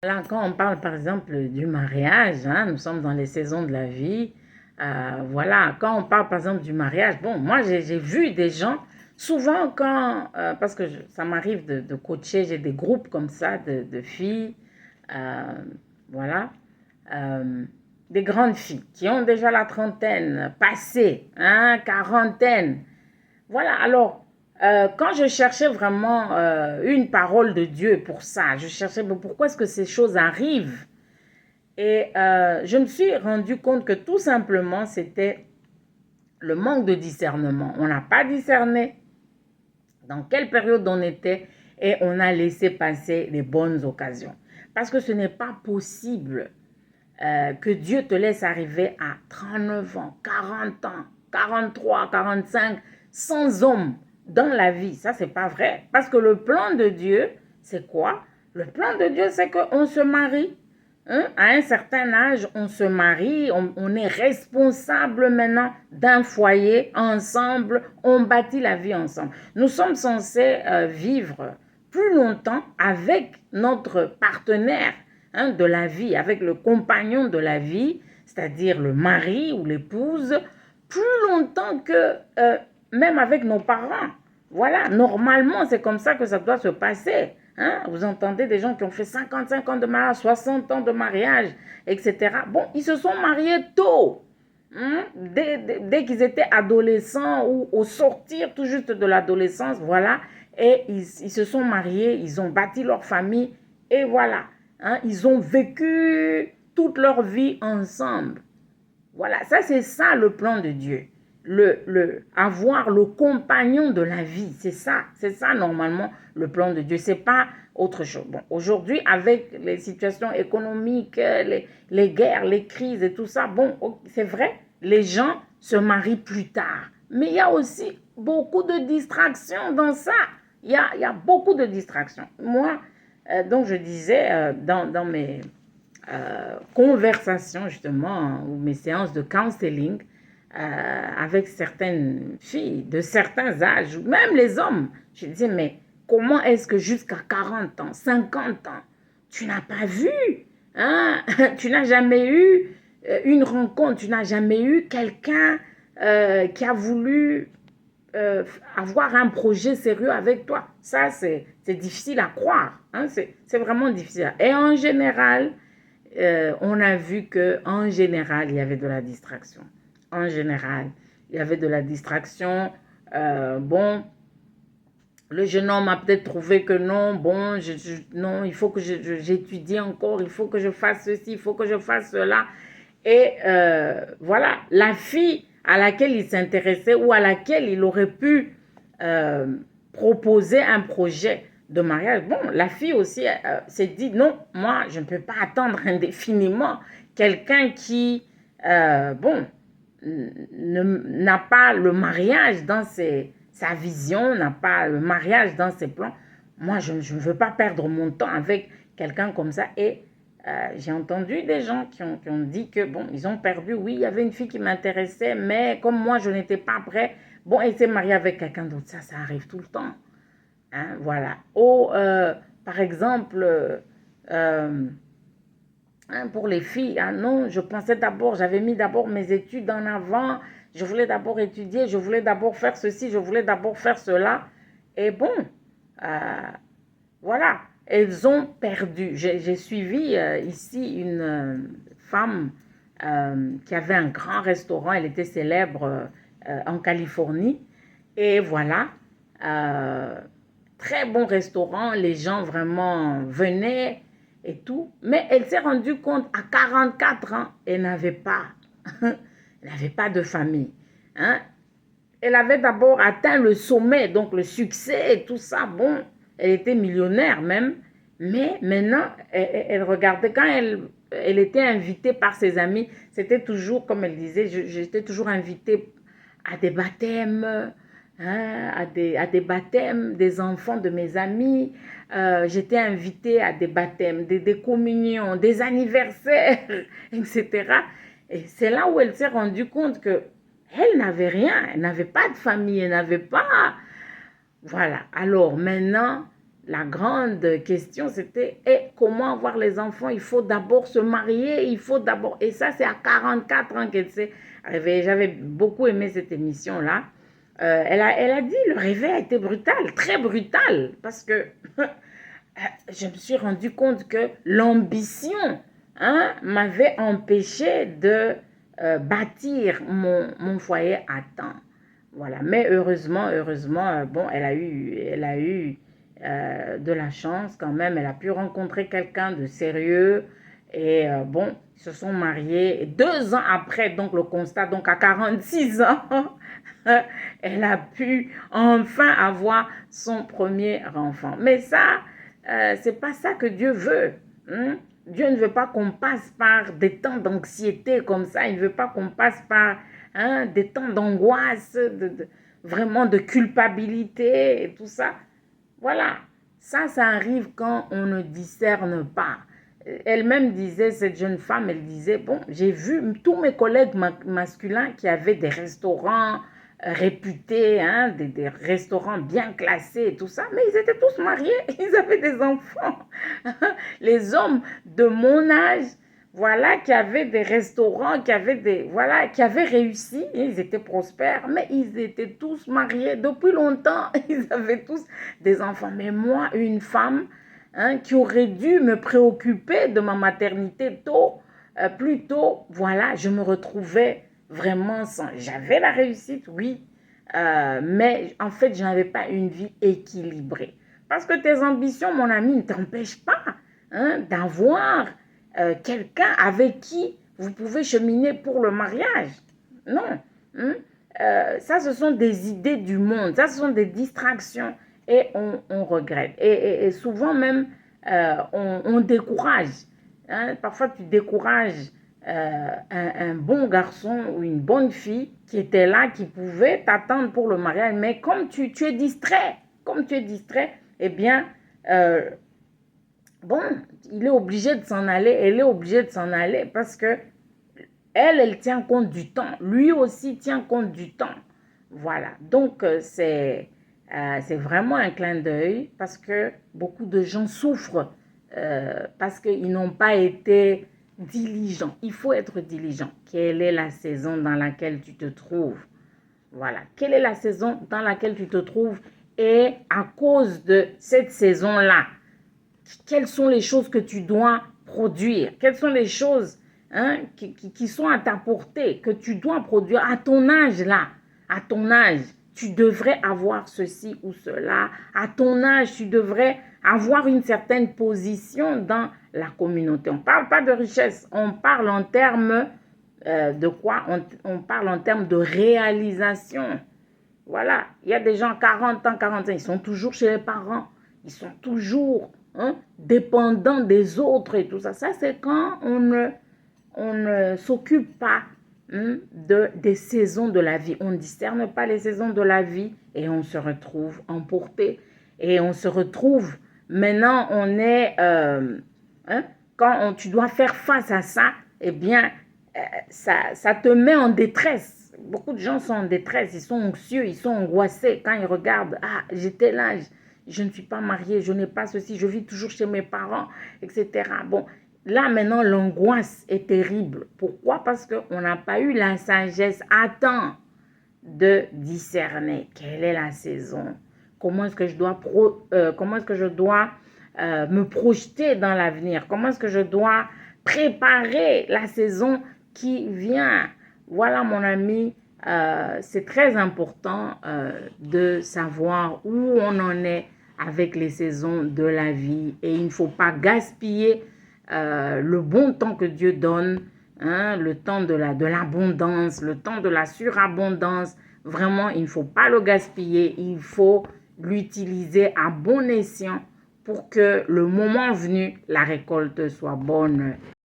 Là, quand on parle par exemple du mariage, hein, nous sommes dans les saisons de la vie. Voilà, quand on parle par exemple du mariage, bon, moi j'ai vu des gens, souvent quand, parce que ça m'arrive de coacher, j'ai des groupes comme ça de filles, euh, voilà, euh, des grandes filles qui ont déjà la trentaine passée, hein, quarantaine. Voilà, alors, quand je cherchais vraiment une parole de Dieu pour ça, je cherchais mais pourquoi est-ce que ces choses arrivent. Et je me suis rendu compte que tout simplement, c'était le manque de discernement. On n'a pas discerné dans quelle période on était et on a laissé passer les bonnes occasions. Parce que ce n'est pas possible que Dieu te laisse arriver à 39 ans, 40 ans, 43, 45, sans homme dans la vie. Ça, c'est pas vrai. Parce que le plan de Dieu, c'est quoi? Le plan de Dieu, c'est qu'on se marie. Hein? À un certain âge, on se marie, on est responsable maintenant d'un foyer ensemble, on bâtit la vie ensemble. Nous sommes censés vivre plus longtemps avec notre partenaire, hein, de la vie, avec le compagnon de la vie, c'est-à-dire le mari ou l'épouse, plus longtemps que même avec nos parents. Voilà, normalement, c'est comme ça que ça doit se passer. Hein? Vous entendez des gens qui ont fait 55 ans de mariage, 60 ans de mariage, etc. Bon, ils se sont mariés tôt. Hein? Dès qu'ils étaient adolescents ou au sortir tout juste de l'adolescence, voilà. Et ils se sont mariés, ils ont bâti leur famille et voilà. Hein? Ils ont vécu toute leur vie ensemble. Voilà, ça c'est ça le plan de Dieu. Avoir le compagnon de la vie, c'est ça normalement le plan de Dieu, c'est pas autre chose. Bon, aujourd'hui avec les situations économiques, les guerres, les crises et tout ça, bon, c'est vrai, les gens se marient plus tard. Mais il y a aussi beaucoup de distractions dans ça. Il y a beaucoup de distractions. Moi, donc je disais dans mes conversations justement ou mes séances de counseling avec certaines filles de certains âges, ou même les hommes. Je disais, mais comment est-ce que jusqu'à 40 ans, 50 ans, tu n'as pas vu, hein? Tu n'as jamais eu une rencontre, tu n'as jamais eu quelqu'un qui a voulu avoir un projet sérieux avec toi. Ça, c'est difficile à croire. Hein? C'est vraiment difficile. Et en général, on a vu qu'en général, il y avait de la distraction. En général, il y avait de la distraction. Bon, le jeune homme a peut-être trouvé que non, bon, non, il faut que j'étudie encore, il faut que je fasse ceci, il faut que je fasse cela. Et voilà, la fille à laquelle il s'intéressait ou à laquelle il aurait pu euh, proposer un projet de mariage, bon, la fille aussi s'est dit, non, moi, je ne peux pas attendre indéfiniment quelqu'un qui, bon, n'a pas le mariage dans sa vision, n'a pas le mariage dans ses plans. Moi, je ne veux pas perdre mon temps avec quelqu'un comme ça. Et j'ai entendu des gens qui ont dit que, bon, ils ont perdu. Oui, il y avait une fille qui m'intéressait, mais comme moi, je n'étais pas prêt, bon, elle s'est mariée avec quelqu'un d'autre. Ça arrive tout le temps. Hein, voilà. Ou, par exemple, hein, pour les filles, hein, non, je pensais d'abord, j'avais mis d'abord mes études en avant, je voulais d'abord étudier, je voulais d'abord faire ceci, je voulais d'abord faire cela. Et bon, euh, voilà, elles ont perdu. J'ai suivi ici une femme qui avait un grand restaurant, elle était célèbre en Californie. Et voilà, euh, très bon restaurant, les gens vraiment venaient et tout. Mais elle s'est rendue compte à 44 ans, elle n'avait pas, elle n'avait pas de famille. Hein? Elle avait d'abord atteint le sommet, donc le succès et tout ça. Bon, elle était millionnaire même. Mais maintenant, elle regardait, quand elle était invitée par ses amis, c'était toujours, comme elle disait, j'étais toujours invitée à des baptêmes, hein, à des baptêmes des enfants de mes amis. J'étais invitée à des baptêmes, des communions, des anniversaires, etc. Et c'est là où elle s'est rendue compte que elle n'avait rien, elle n'avait pas de famille, elle n'avait pas... Voilà, alors maintenant, la grande question, c'était comment avoir les enfants? Il faut d'abord se marier, il faut d'abord... Et ça, c'est à 44 ans qu'elle s'est réveillée. J'avais beaucoup aimé cette émission-là. Elle a dit, le réveil a été brutal, très brutal, parce que je me suis rendu compte que l'ambition m'avait empêché de bâtir mon foyer à temps. Voilà, mais heureusement, bon, elle a eu de la chance quand même. Elle a pu rencontrer quelqu'un de sérieux et bon, ils se sont mariés. Et 2 ans après, donc le constat, donc à 46 ans, elle a pu enfin avoir son premier enfant. Mais ça, c'est pas ça que Dieu veut. Hein? Dieu ne veut pas qu'on passe par des temps d'anxiété comme ça. Il ne veut pas qu'on passe par des temps d'angoisse, vraiment de culpabilité et tout ça. Voilà, ça arrive quand on ne discerne pas. Elle-même disait, cette jeune femme, elle disait, bon, j'ai vu tous mes collègues masculins qui avaient des restaurants réputés, des restaurants bien classés et tout ça, mais ils étaient tous mariés, ils avaient des enfants. Les hommes de mon âge, voilà, qui avaient des restaurants, qui avaient réussi, ils étaient prospères, mais ils étaient tous mariés depuis longtemps, ils avaient tous des enfants. Mais moi, une femme qui aurait dû me préoccuper de ma maternité plus tôt, voilà, je me retrouvais vraiment sans... J'avais la réussite, oui, mais en fait, je n'avais pas une vie équilibrée. Parce que tes ambitions, mon ami, ne t'empêchent pas d'avoir quelqu'un avec qui vous pouvez cheminer pour le mariage. Non. Ça, ce sont des idées du monde. Ça, ce sont des distractions et on regrette. Et souvent même, on décourage. Parfois, tu décourages un bon garçon ou une bonne fille qui était là, qui pouvait t'attendre pour le mariage. Mais comme tu es distrait, eh bien, bon, il est obligé de s'en aller, elle est obligée de s'en aller parce que elle tient compte du temps. Lui aussi tient compte du temps. Voilà. Donc, c'est vraiment un clin d'œil parce que beaucoup de gens souffrent parce qu'ils n'ont pas été diligents. Il faut être diligent. Quelle est la saison dans laquelle tu te trouves? Voilà. Quelle est la saison dans laquelle tu te trouves? Et à cause de cette saison-là, quelles sont les choses que tu dois produire? Quelles sont les choses qui sont à ta portée, que tu dois produire à ton âge là? À ton âge, tu devrais avoir ceci ou cela. À ton âge, tu devrais avoir une certaine position dans la communauté. On ne parle pas de richesse, on parle en termes de quoi? On parle en termes de réalisation. Voilà, il y a des gens 40 ans, 45, ils sont toujours chez les parents. Ils sont toujours dépendants des autres et tout ça. Ça, c'est quand on ne s'occupe pas des saisons de la vie. On ne discerne pas les saisons de la vie et on se retrouve emporté. Et on se retrouve, maintenant, on est, quand tu dois faire face à ça, eh bien, ça te met en détresse. Beaucoup de gens sont en détresse, ils sont anxieux, ils sont angoissés quand ils regardent, j'étais là, je ne suis pas mariée, je n'ai pas ceci, je vis toujours chez mes parents, etc. Bon, là maintenant, l'angoisse est terrible. Pourquoi? Parce qu'on n'a pas eu la sagesse à temps de discerner quelle est la saison, comment est-ce que je dois, me projeter dans l'avenir, comment est-ce que je dois préparer la saison qui vient. Voilà, mon ami, c'est très important de savoir où on en est avec les saisons de la vie et il ne faut pas gaspiller le bon temps que Dieu donne, le temps de l'abondance, le temps de la surabondance. Vraiment, il ne faut pas le gaspiller, il faut l'utiliser à bon escient pour que le moment venu, la récolte soit bonne.